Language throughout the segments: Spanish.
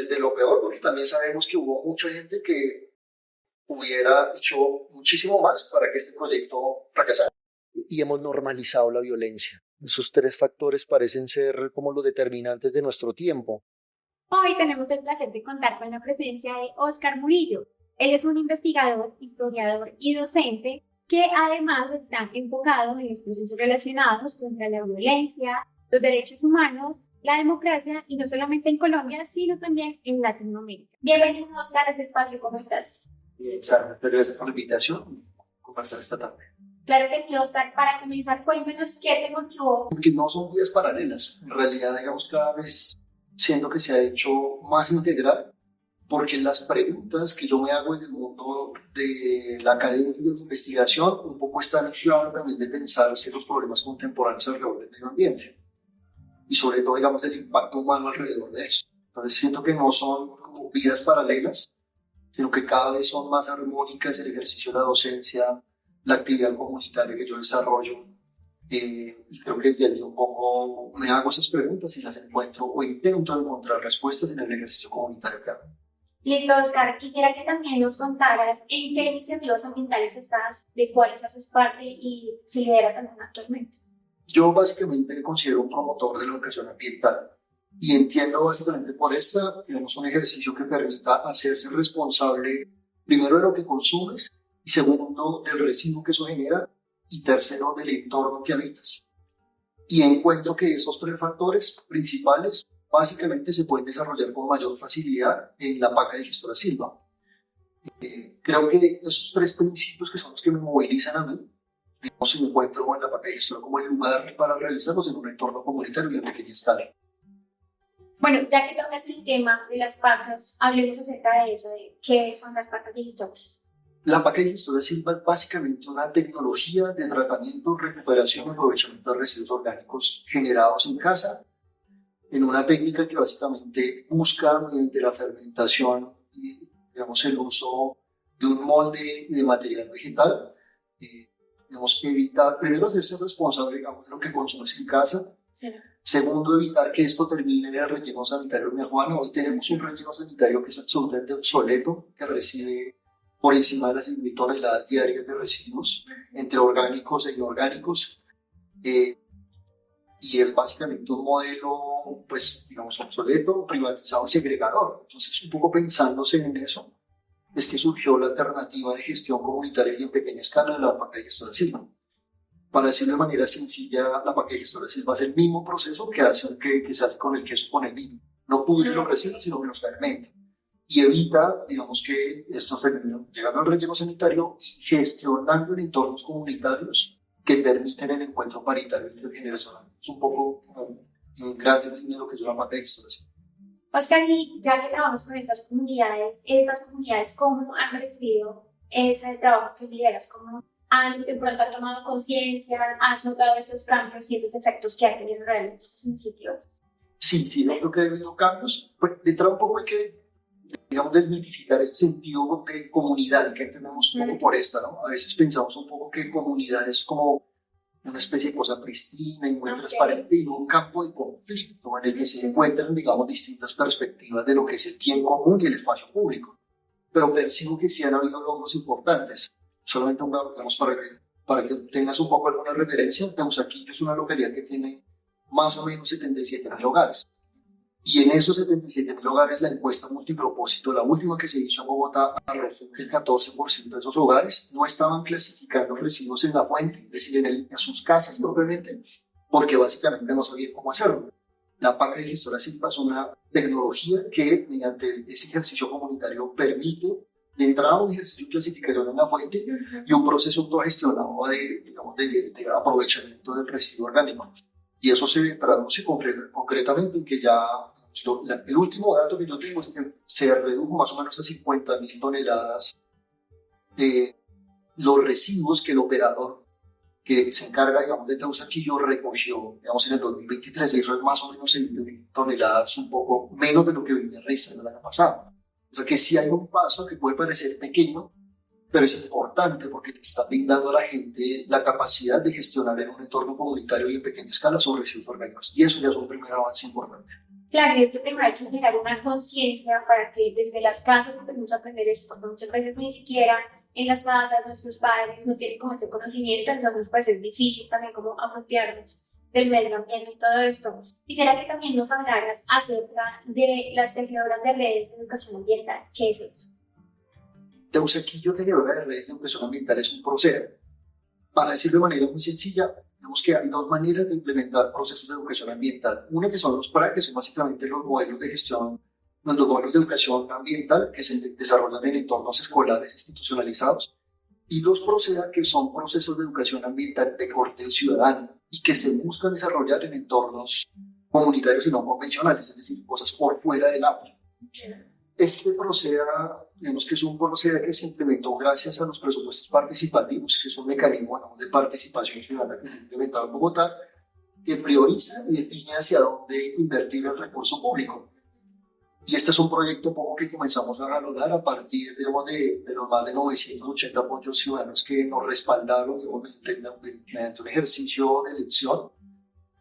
desde lo peor, porque también sabemos que hubo mucha gente que hubiera hecho muchísimo más para que este proyecto fracasara. Y hemos normalizado la violencia. Esos tres factores parecen ser como los determinantes de nuestro tiempo. Hoy tenemos el placer de contar con la presencia de Óscar Murillo. Él es un investigador, historiador y docente que además está enfocado en los procesos relacionados contra la violencia, los derechos humanos, la democracia y no solamente en Colombia, sino también en Latinoamérica. Bienvenido, Óscar, a este espacio. ¿Cómo estás? Sara, muchas gracias por la invitación a conversar esta tarde. Claro que sí, Óscar. Para comenzar, cuéntanos qué te motivó. Porque no son vías paralelas. En realidad, digamos, cada vez siento que se ha hecho más integral, porque las preguntas que yo me hago desde el mundo de la academia y de la investigación un poco están en clave también de pensar ciertos problemas contemporáneos alrededor del medio ambiente y sobre todo, digamos, el impacto humano alrededor de eso. Entonces siento que no son como vidas paralelas, sino que cada vez son más armónicas el ejercicio de la docencia, la actividad comunitaria que yo desarrollo. Y creo que desde allí un poco me hago esas preguntas y las encuentro o intento encontrar respuestas en el ejercicio comunitario que hago. Listo, Óscar. Quisiera que también nos contaras en qué iniciativas ambientales estás, de cuáles haces parte y si lideras alguna actualmente. Yo básicamente me considero un promotor de la educación ambiental y entiendo básicamente por esta, tenemos un ejercicio que permita hacerse responsable primero de lo que consumes y segundo del residuo que eso genera y tercero del entorno que habitas. Y encuentro que esos tres factores principales básicamente se pueden desarrollar con mayor facilidad en la Paca de Gestora Silva. Creo que esos tres principios que son los que me movilizan a mí, digamos, se me encuentro en la Paca de Gestora como el lugar para realizarlos en un entorno comunitario de pequeña escala. Bueno, ya que tocas el tema de las pacas, hablemos acerca de eso, de qué son las pacas digitales. La Paca de Gestora Silva es básicamente una tecnología de tratamiento, recuperación y aprovechamiento de residuos orgánicos generados en casa, en una técnica que básicamente busca, mediante la fermentación y, digamos, el uso de un molde de material vegetal, digamos, evitar, primero, hacerse responsable, digamos, de lo que consumes en casa. Sí. Segundo, evitar que esto termine en el relleno sanitario miajuano. Hoy tenemos un relleno sanitario que es absolutamente obsoleto, que recibe por encima de las 1.000 toneladas diarias de residuos, entre orgánicos e inorgánicos. Y es básicamente un modelo, pues, digamos, obsoleto, privatizado y segregador. Entonces, un poco pensándose en eso, es que surgió la alternativa de gestión comunitaria y en pequeña escala de la Paca de Gestora Silva. Para decirlo de manera sencilla, la Paca de Gestora Silva es el mismo proceso que se hace con el queso con el vino. No pudre los residuos, sino que los fermenta. Y evita, digamos, que estos terminen llegando al relleno sanitario y gestionando en entornos comunitarios que permiten el encuentro paritario intergeneracional. Es un poco en grandes líneas lo que es una Paca de Gestora Silva. Óscar, y ya que trabajas con estas comunidades, ¿cómo han recibido ese trabajo que lideras? ¿Cómo de pronto han tomado conciencia? ¿Has notado esos cambios y esos efectos que ha tenido realmente esas iniciativas? Sí, yo creo que ha habido cambios. Pues, de entrada un poco hay que, digamos, desmitificar ese sentido de comunidad que entendemos un poco por esta, ¿no? A veces pensamos un poco que comunidad es como una especie de cosa pristina y muy transparente y no un campo de conflicto en el que se encuentran, digamos, distintas perspectivas de lo que es el bien común y el espacio público. Pero percibo que sí han habido logros importantes. Solamente un dato, digamos, para que tengas un poco alguna referencia, Teusaquillo es una localidad que tiene más o menos 77.000 hogares. Y en esos 77.000 hogares, la encuesta multipropósito, la última que se hizo en Bogotá, arrojó que el 14% de esos hogares no estaban clasificando residuos en la fuente, es decir, en sus casas propiamente, porque básicamente no sabían cómo hacerlo. La Paca de Gestora Silva es una tecnología que, mediante ese ejercicio comunitario, permite de entrada un ejercicio de clasificación en la fuente y un proceso autogestionado de aprovechamiento del residuo orgánico. Y eso se traduce concretamente en que ya, el último dato que yo tengo es que se redujo más o menos a 50.000 toneladas los residuos que el operador que se encarga, digamos, de Teusaquillo recogió, digamos, en el 2023, y eso es más o menos 1.000 toneladas, un poco menos de lo que venía registrando el año pasado. O sea que sí hay un paso que puede parecer pequeño, pero es importante porque le está brindando a la gente la capacidad de gestionar en un entorno comunitario y en pequeña escala sus residuos orgánicos. Y eso ya es un primer avance importante. Claro, y es que primero hay que generar una conciencia para que desde las casas empecemos a aprender eso, porque muchas veces ni siquiera en las casas nuestros padres no tienen como ese conocimiento, entonces pues es difícil también como apropiarnos del medio ambiente y todo esto. Quisiera que también nos hablaras acerca de las tejedoras de redes de educación ambiental. ¿Qué es esto? Teusaquillo Tejedora de Redes de Educación Ambiental es un proceso. Para decirlo de manera muy sencilla, vemos que hay dos maneras de implementar procesos de educación ambiental. Una que son los PRA, que son básicamente los modelos de gestión, los modelos de educación ambiental que se desarrollan en entornos escolares institucionalizados. Y los PROCEA, que son procesos de educación ambiental de corte ciudadano y que se buscan desarrollar en entornos comunitarios y no convencionales, es decir, cosas por fuera del aula. Este proceda, digamos que es un proceda que se implementó gracias a los presupuestos participativos, que es un mecanismo, ¿no?, de participación ciudadana que se ha implementado en Bogotá, que prioriza y define hacia dónde invertir el recurso público. Y este es un proyecto poco que comenzamos a valorar a partir, digamos, de los más de 980 apoyos ciudadanos que nos respaldaron, digamos, mediante un ejercicio de elección,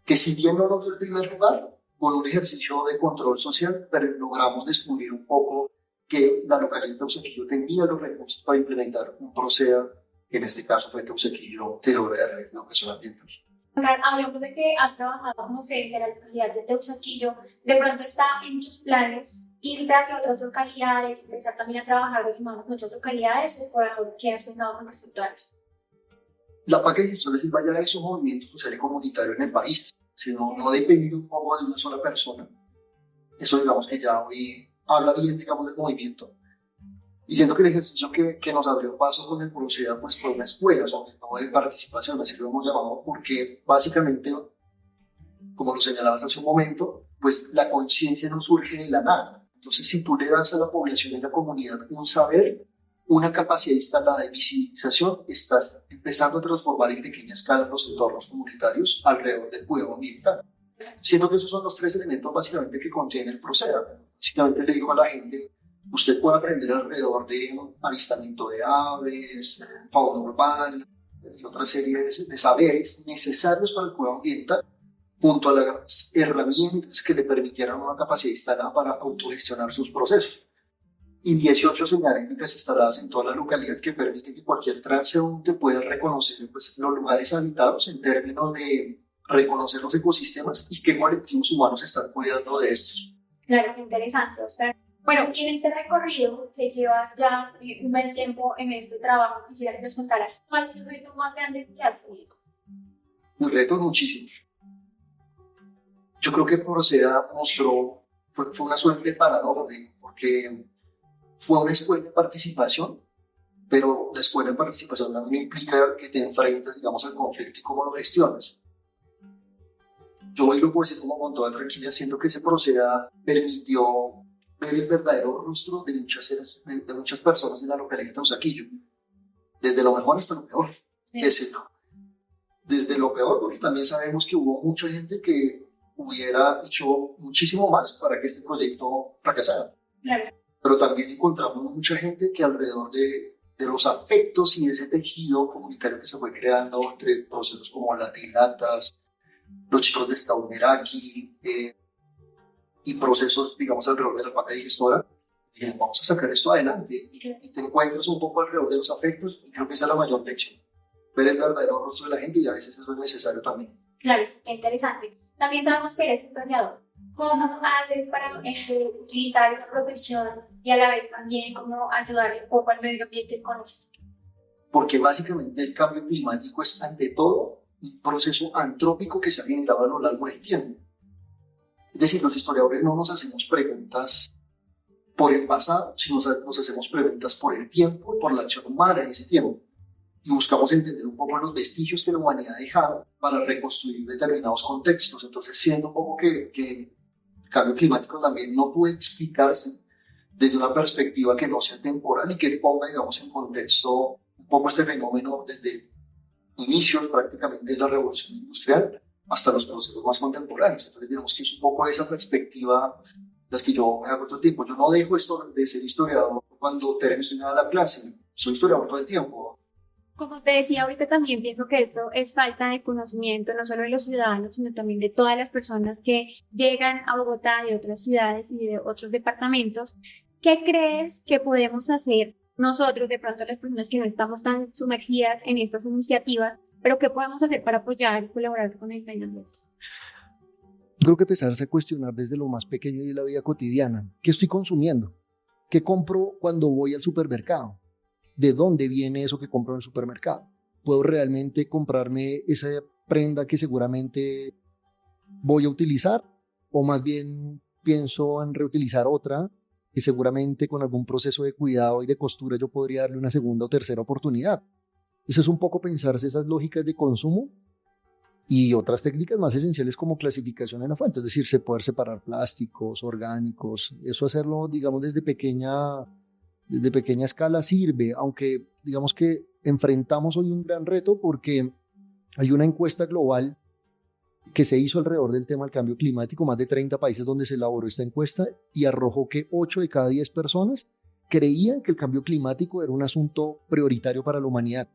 que si bien no nos dio el primer lugar, con un ejercicio de control social, pero logramos descubrir un poco que la localidad de Teusaquillo tenía los recursos para implementar un PROCEA, que en este caso fue Teusaquillo Tejedora de Redes de Educación Ambiental. Hablamos de que has trabajado como frente a la localidad de Teusaquillo. De pronto está en tus planes irte hacia otras localidades, empezar también a trabajar de mano con otras localidades, o por ahora qué has pensado con respecto a eso. La PAC de Gestión de Silvaya es un movimiento social y comunitario en el país. Si no depende un poco de una sola persona. Eso digamos que ya hoy habla bien, digamos, del movimiento. Y siento que el ejercicio que nos abrió paso con el PROCEA pues fue una escuela, sobre todo de participación, así lo hemos llamado, porque básicamente, como lo señalabas hace un momento, pues la conciencia no surge de la nada. Entonces, si tú le das a la población y a la comunidad un saber, una capacidad instalada de visibilización, estás empezando a transformar en pequeña escala los entornos comunitarios alrededor del cuidado ambiental. Siento que esos son los tres elementos básicamente que contiene el PROCEA. Básicamente le digo a la gente, usted puede aprender alrededor de avistamiento de aves, fauna urbana y otra serie de saberes necesarios para el cuidado ambiental, junto a las herramientas que le permitieran una capacidad instalada para autogestionar sus procesos. Y 18 señaléticas instaladas en toda la localidad que permiten que cualquier transeúnte pueda reconocer pues, los lugares habitados en términos de reconocer los ecosistemas y qué colectivos humanos están cuidando de estos. Claro, qué interesante, Oscar. Bueno, y en este recorrido que llevas ya un buen tiempo en este trabajo, quisiera que nos contaras cuál es el reto más grande que has tenido. Los retos muchísimos. Yo creo que PROCEA mostró, fue una suerte paradójica, porque fue una escuela de participación, pero la escuela de participación también implica que te enfrentas, digamos, al conflicto y cómo lo gestionas. Yo hoy lo puedo decir como con toda tranquilidad, siento que ese PROCEA permitió ver el verdadero rostro de muchas personas en la localidad de Teusaquillo, desde lo mejor hasta lo peor, Sí. qué sé yo. Desde lo peor, porque también sabemos que hubo mucha gente que hubiera hecho muchísimo más para que este proyecto fracasara. Claro. Pero también encontramos mucha gente que alrededor de los afectos y ese tejido comunitario que se fue creando entre procesos como Latinatas, los chicos de Stauneraki y procesos, digamos, alrededor de la PAC digestora, y vamos a sacar esto adelante. Y te encuentras un poco alrededor de los afectos y creo que esa es la mayor lección. Ver el verdadero rostro de la gente y a veces eso es necesario también. Claro, sí, qué interesante. También sabemos que eres historiador. ¿Cómo haces para utilizar esa profesión y a la vez también cómo ayudar un poco al medio ambiente con esto? Porque básicamente el cambio climático es ante todo un proceso antrópico que se ha generado a lo largo del tiempo. Es decir, los historiadores no nos hacemos preguntas por el pasado, sino nos hacemos preguntas por el tiempo y por la acción humana en ese tiempo. Y buscamos entender un poco los vestigios que la humanidad ha dejado para reconstruir determinados contextos. Entonces, siento un poco que el cambio climático también no puede explicarse desde una perspectiva que no sea temporal y que ponga, digamos, en contexto un poco este fenómeno desde inicios prácticamente de la revolución industrial hasta los procesos más contemporáneos. Entonces, digamos que es un poco esa perspectiva las que yo me hago todo el tiempo. Yo no dejo esto de ser historiador cuando termina la clase. Soy historiador todo el tiempo. Como te decía ahorita, también pienso que esto es falta de conocimiento, no solo de los ciudadanos, sino también de todas las personas que llegan a Bogotá de otras ciudades y de otros departamentos. ¿Qué crees que podemos hacer nosotros, de pronto las personas que no estamos tan sumergidas en estas iniciativas, pero qué podemos hacer para apoyar y colaborar con el medio ambiente? Creo que empezarse a cuestionar desde lo más pequeño de la vida cotidiana. ¿Qué estoy consumiendo? ¿Qué compro cuando voy al supermercado? ¿De dónde viene eso que compro en el supermercado? ¿Puedo realmente comprarme esa prenda que seguramente voy a utilizar? ¿O más bien pienso en reutilizar otra que seguramente con algún proceso de cuidado y de costura yo podría darle una segunda o tercera oportunidad? Eso es un poco pensarse esas lógicas de consumo y otras técnicas más esenciales como clasificación en la fuente, es decir, se poder separar plásticos, orgánicos, eso hacerlo, digamos, desde pequeña escala sirve, aunque digamos que enfrentamos hoy un gran reto porque hay una encuesta global que se hizo alrededor del tema del cambio climático, más de 30 países donde se elaboró esta encuesta y arrojó que 8 de cada 10 personas creían que el cambio climático era un asunto prioritario para la humanidad,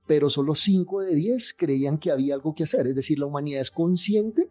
pero solo 5 de 10 creían que había algo que hacer, es decir, la humanidad es consciente,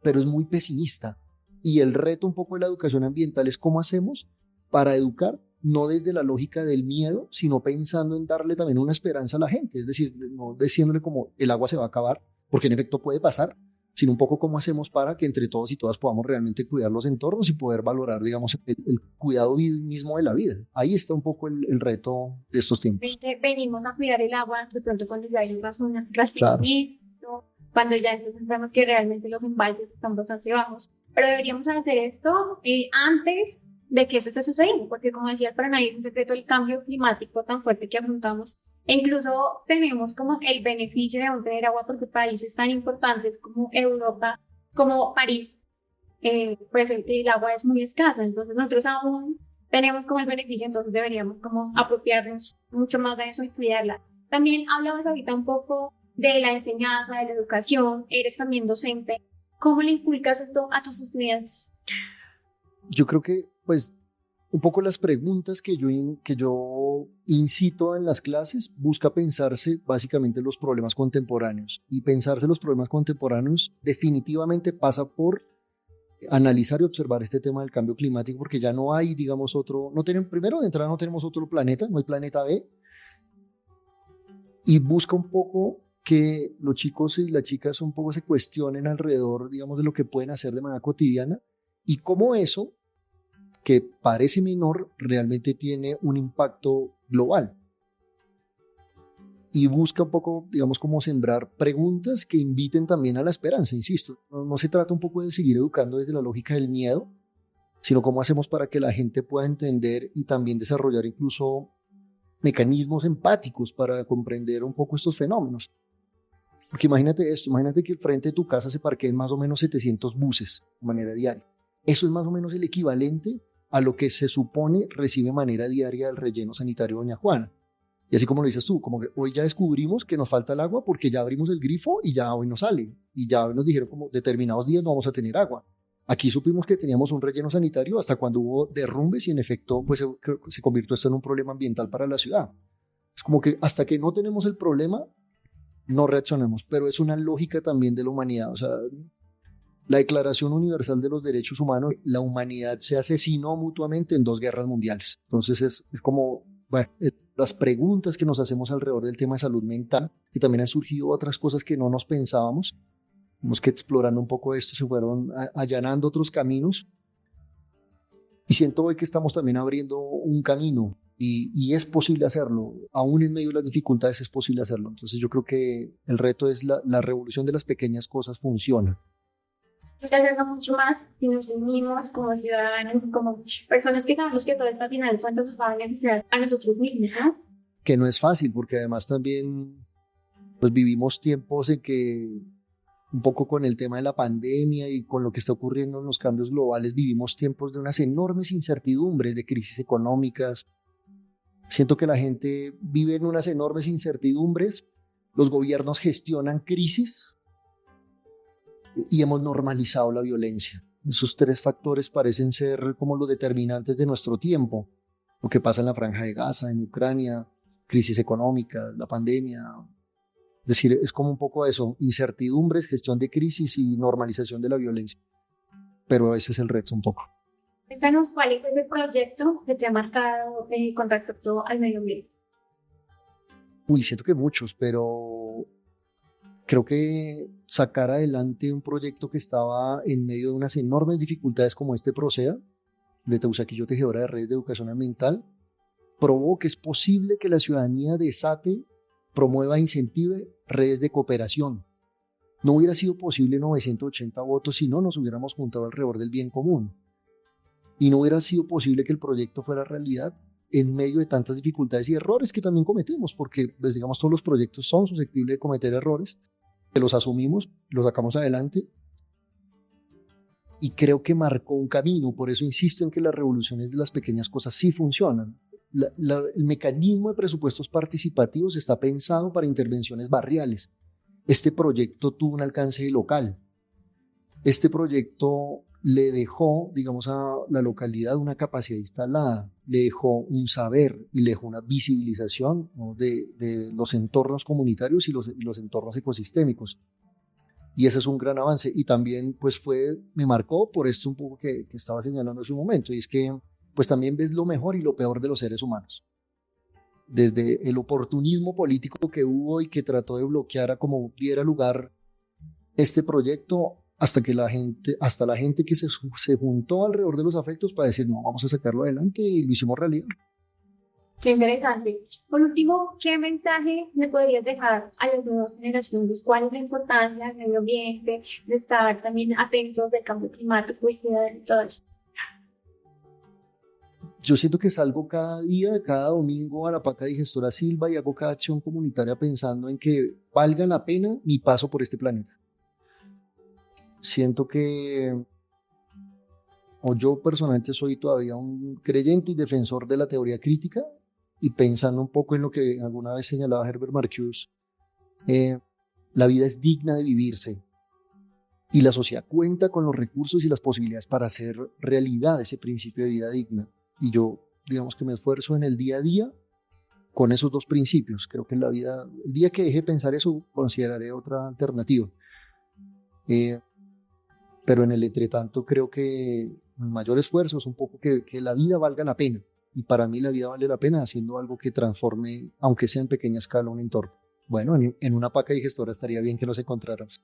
pero es muy pesimista. Y el reto un poco de la educación ambiental es cómo hacemos para educar, no desde la lógica del miedo, sino pensando en darle también una esperanza a la gente, es decir, no diciéndole como el agua se va a acabar, porque en efecto puede pasar, sino un poco cómo hacemos para que entre todos y todas podamos realmente cuidar los entornos y poder valorar, digamos, el cuidado mismo de la vida. Ahí está un poco el reto de estos tiempos. Venimos a cuidar el agua, de pronto cuando ya hay un Claro. racionamiento, cuando ya entonces vemos que realmente los embalses están bastante bajos. Pero deberíamos hacer esto antes de que eso esté sucediendo, porque como decía, para nadie es un secreto el cambio climático tan fuerte que afrontamos. E incluso tenemos como el beneficio de aún tener agua porque países tan importantes como Europa, como París, pues el agua es muy escasa, entonces nosotros aún tenemos como el beneficio, entonces deberíamos como apropiarnos mucho más de eso y cuidarla. También hablabas ahorita un poco de la enseñanza, de la educación, eres también docente. ¿Cómo le inculcas esto a tus estudiantes? Yo creo que, pues, un poco las preguntas que yo incito en las clases busca pensarse básicamente los problemas contemporáneos. Y pensarse los problemas contemporáneos definitivamente pasa por analizar y observar este tema del cambio climático, porque ya no hay, digamos, primero de entrada no tenemos otro planeta, no hay planeta B, y busca un poco que los chicos y las chicas un poco se cuestionen alrededor, digamos, de lo que pueden hacer de manera cotidiana y cómo eso, que parece menor, realmente tiene un impacto global. Y busca un poco, digamos, como sembrar preguntas que inviten también a la esperanza, insisto. No se trata un poco de seguir educando desde la lógica del miedo, sino cómo hacemos para que la gente pueda entender y también desarrollar incluso mecanismos empáticos para comprender un poco estos fenómenos. Porque imagínate esto, imagínate que al frente de tu casa se parqueen más o menos 700 buses de manera diaria. Eso es más o menos el equivalente a lo que se supone recibe de manera diaria el relleno sanitario Doña Juana. Y así como lo dices tú, como que hoy ya descubrimos que nos falta el agua porque ya abrimos el grifo y ya hoy no sale. Y ya nos dijeron como determinados días no vamos a tener agua. Aquí supimos que teníamos un relleno sanitario hasta cuando hubo derrumbes y en efecto pues se convirtió esto en un problema ambiental para la ciudad. Es como que hasta que no tenemos el problema no reaccionamos, pero es una lógica también de la humanidad. O sea, la Declaración Universal de los Derechos Humanos, la humanidad se asesinó mutuamente en 2 guerras mundiales. Entonces es como, bueno, las preguntas que nos hacemos alrededor del tema de salud mental, que también han surgido otras cosas que no nos pensábamos, vemos que explorando un poco esto se fueron allanando otros caminos y siento hoy que estamos también abriendo un camino y es posible hacerlo, aún en medio de las dificultades es posible hacerlo. Entonces yo creo que el reto es la revolución de las pequeñas cosas funciona. Hay que hacerlo mucho más si nos unimos como ciudadanos, como personas que sabemos que todo esto al final son nos va a beneficiar a nosotros mismos, ¿no? Que no es fácil porque además también pues vivimos tiempos en que un poco con el tema de la pandemia y con lo que está ocurriendo en los cambios globales, vivimos tiempos de unas enormes incertidumbres, de crisis económicas. Siento que la gente vive en unas enormes incertidumbres, los gobiernos gestionan crisis y hemos normalizado la violencia. Esos 3 factores parecen ser como los determinantes de nuestro tiempo. lo que pasa en la Franja de Gaza, en Ucrania, crisis económica, la pandemia. Es decir, es como un poco eso, incertidumbres, gestión de crisis y normalización de la violencia. Pero ese es el reto un poco. Cuéntanos cuál es ese proyecto que te ha marcado con respecto al medio ambiente. Uy, siento que muchos, pero creo que sacar adelante un proyecto que estaba en medio de unas enormes dificultades como este Procea, de Teusaquillo Tejedora de Redes de Educación Ambiental, probó que es posible que la ciudadanía desate, promueva e incentive redes de cooperación. No hubiera sido posible 980 votos si no nos hubiéramos juntado alrededor del bien común. Y no hubiera sido posible que el proyecto fuera realidad en medio de tantas dificultades y errores que también cometemos, porque, pues, digamos, todos los proyectos son susceptibles de cometer errores, que los asumimos, los sacamos adelante, y creo que marcó un camino. Por eso insisto en que las revoluciones de las pequeñas cosas sí funcionan. El mecanismo de presupuestos participativos está pensado para intervenciones barriales. Este proyecto tuvo un alcance local. Este proyecto le dejó, digamos, a la localidad una capacidad instalada, le dejó un saber y le dejó una visibilización, ¿no?, de los entornos comunitarios y los entornos ecosistémicos. Y ese es un gran avance. Y también, pues, me marcó por esto un poco que estaba señalando hace un momento, y es que, pues, también ves lo mejor y lo peor de los seres humanos. Desde el oportunismo político que hubo y que trató de bloquear a como diera lugar este proyecto, hasta la gente que se juntó alrededor de los afectos para decir, no, vamos a sacarlo adelante, y lo hicimos realidad. Qué interesante. Por último, ¿qué mensaje le podrías dejar a las nuevas generaciones? ¿Cuál es la importancia del medio ambiente, de estar también atentos del cambio climático y cuidar de todo eso? Yo siento que salgo cada día, cada domingo a la Paca Digestora Silva y hago cada acción comunitaria pensando en que valga la pena mi paso por este planeta. Siento que, o yo personalmente soy todavía un creyente y defensor de la teoría crítica, y pensando un poco en lo que alguna vez señalaba Herbert Marcuse, la vida es digna de vivirse y la sociedad cuenta con los recursos y las posibilidades para hacer realidad ese principio de vida digna. Y yo, digamos que me esfuerzo en el día a día con esos dos principios. Creo que en la vida, el día que deje de pensar eso, consideraré otra alternativa. Pero en el entretanto creo que mi mayor esfuerzo es un poco que la vida valga la pena. Y para mí la vida vale la pena haciendo algo que transforme, aunque sea en pequeña escala, un entorno. Bueno, en una Paca Digestora estaría bien que nos encontráramos.